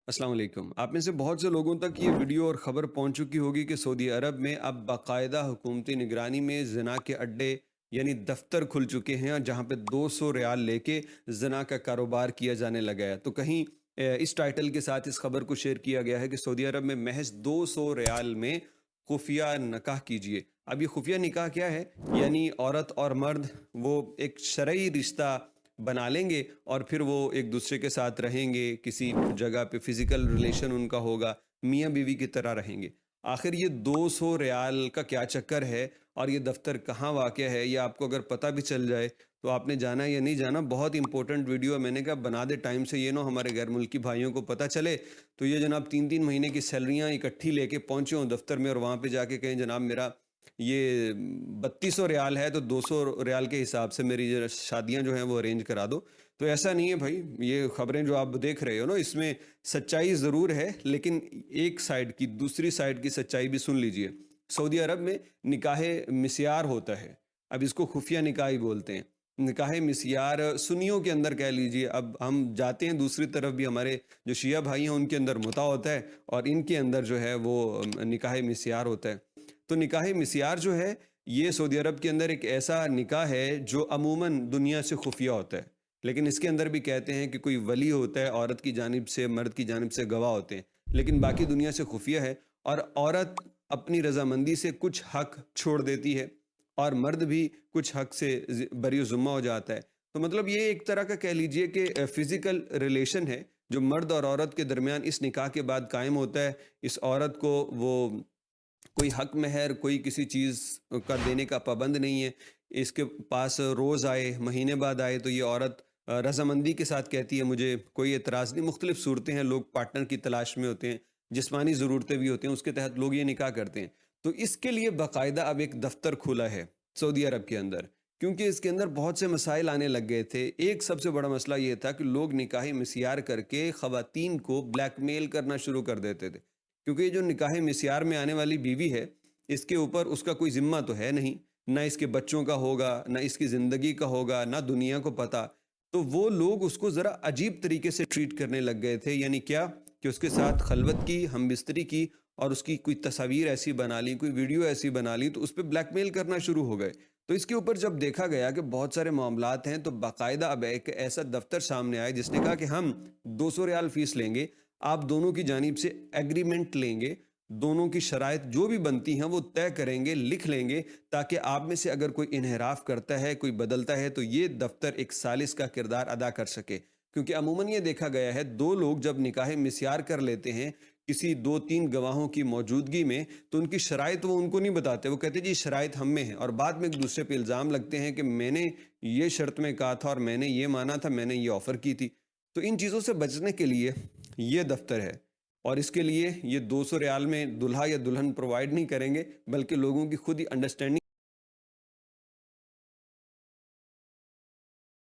अस्सलाम वालेकुम। आप में से बहुत से लोगों तक ये वीडियो और ख़बर पहुंच चुकी होगी कि सऊदी अरब में अब बाकायदा हुकूमती निगरानी में ज़िना के अड्डे यानी दफ्तर खुल चुके हैं, और जहां पे 200 रियाल लेके ज़िना का कारोबार किया जाने लगा है। तो कहीं इस टाइटल के साथ इस खबर को शेयर किया गया है कि सऊदी अरब में महज 200 रियाल में खुफिया निकाह कीजिए। अब ये खुफिया निकाह क्या है? यानी औरत और मर्द वो एक शरई रिश्ता बना लेंगे और फिर वो एक दूसरे के साथ रहेंगे, किसी जगह पे फिजिकल रिलेशन उनका होगा, मियाँ बीवी की तरह रहेंगे। आखिर ये 200 रियाल का क्या चक्कर है, और ये दफ्तर कहाँ वाक़या है, ये आपको अगर पता भी चल जाए तो आपने जाना या नहीं जाना। बहुत इंपॉर्टेंट वीडियो है, मैंने कहा बना दे टाइम से, ये ना हमारे गैर मुल्की भाइयों को पता चले तो ये जनाब 3-3 महीने की सैलरियाँ इकट्ठी लेके पहुँचे हों दफ्तर में, और वहाँ पे जाके कहें जनाब मेरा ये 3200 रियाल है तो 200 रियाल के हिसाब से मेरी जो शादियां जो हैं वो अरेंज करा दो। तो ऐसा नहीं है भाई, ये खबरें जो आप देख रहे हो ना, इसमें सच्चाई ज़रूर है, लेकिन एक साइड की, दूसरी साइड की सच्चाई भी सुन लीजिए। सऊदी अरब में निकाह मिस्यार होता है। अब इसको खुफिया निकाह ही बोलते हैं। निकाह मिस्यार सुन्नियों के अंदर कह लीजिए। अब हम जाते हैं दूसरी तरफ भी, हमारे जो शिया भाई हैं उनके अंदर मुता होता है, और इनके अंदर जो है वो निकाह मिस्यार होता है। तो निकाह मिस्यार जो है, ये सऊदी अरब के अंदर एक ऐसा निकाह है जो अमूमन दुनिया से खुफिया होता है। लेकिन इसके अंदर भी कहते हैं कि कोई वली होता है, औरत की जानिब से, मर्द की जानिब से गवाह होते हैं, लेकिन बाकी दुनिया से खुफिया है। और औरत अपनी रजामंदी से कुछ हक छोड़ देती है, और मर्द भी कुछ हक से बरी ज़िम्मा हो जाता है। तो मतलब ये एक तरह का कह लीजिए कि फिजिकल रिलेशन है जो मर्द और औरत के दरमियान इस निकाह के बाद कायम होता है। इस औरत को वो कोई हक महर, कोई किसी चीज़ का देने का पाबंद नहीं है। इसके पास रोज़ आए, महीने बाद आए, तो ये औरत रज़ामंदी के साथ कहती है मुझे कोई एतराज़ नहीं। मुख्तलिफ़ सूरतें हैं, लोग पार्टनर की तलाश में होते हैं, जिस्मानी ज़रूरतें भी होती हैं, उसके तहत लोग ये निकाह करते हैं। तो इसके लिए बाकायदा अब एक दफ़्तर खुला है सऊदी अरब के अंदर, क्योंकि इसके अंदर बहुत से मसाइल आने लग गए थे। एक सबसे बड़ा मसला ये था कि लोग निकाह मिस्यार करके ख़वातीन को ब्लैकमेल करना शुरू कर देते थे। क्योंकि ये जो निकाह मिस्यार में आने वाली बीवी है, इसके ऊपर उसका कोई ज़िम्मा तो है नहीं, ना इसके बच्चों का होगा, ना इसकी ज़िंदगी का होगा, ना दुनिया को पता। तो वो लोग उसको ज़रा अजीब तरीके से ट्रीट करने लग गए थे। यानी क्या कि उसके साथ खलवत की, हमबिस्तरी की, और उसकी कोई तस्वीर ऐसी बना ली, कोई वीडियो ऐसी बना ली, तो उस पे ब्लैकमेल करना शुरू हो गए। तो इसके ऊपर जब देखा गया कि बहुत सारे मामलात हैं, तो बाकायदा अब एक ऐसा दफ्तर सामने आया जिसने कहा कि हम 200 रियाल फ़ीस लेंगे, आप दोनों की जानिब से एग्रीमेंट लेंगे, दोनों की शराइत जो भी बनती हैं वो तय करेंगे, लिख लेंगे, ताकि आप में से अगर कोई इन्हिराफ करता है, कोई बदलता है, तो ये दफ्तर एक सालिस का किरदार अदा कर सके। क्योंकि अमूमन ये देखा गया है, दो लोग जब निकाह मिस्यार कर लेते हैं किसी 2-3 गवाहों की मौजूदगी में, तो उनकी शराइत वो उनको नहीं बताते। वो कहते जी शराइत हम में है, और बाद में एक दूसरे पे इल्ज़ाम लगते हैं कि मैंने ये शर्त में कहा था, और मैंने ये माना था, मैंने ये ऑफ़र की थी। तो इन चीज़ों से बचने के लिए ये दफ्तर है, और इसके लिए ये 200 रियाल में दूल्हा या दुल्हन प्रोवाइड नहीं करेंगे, बल्कि लोगों की खुद ही अंडरस्टैंडिंग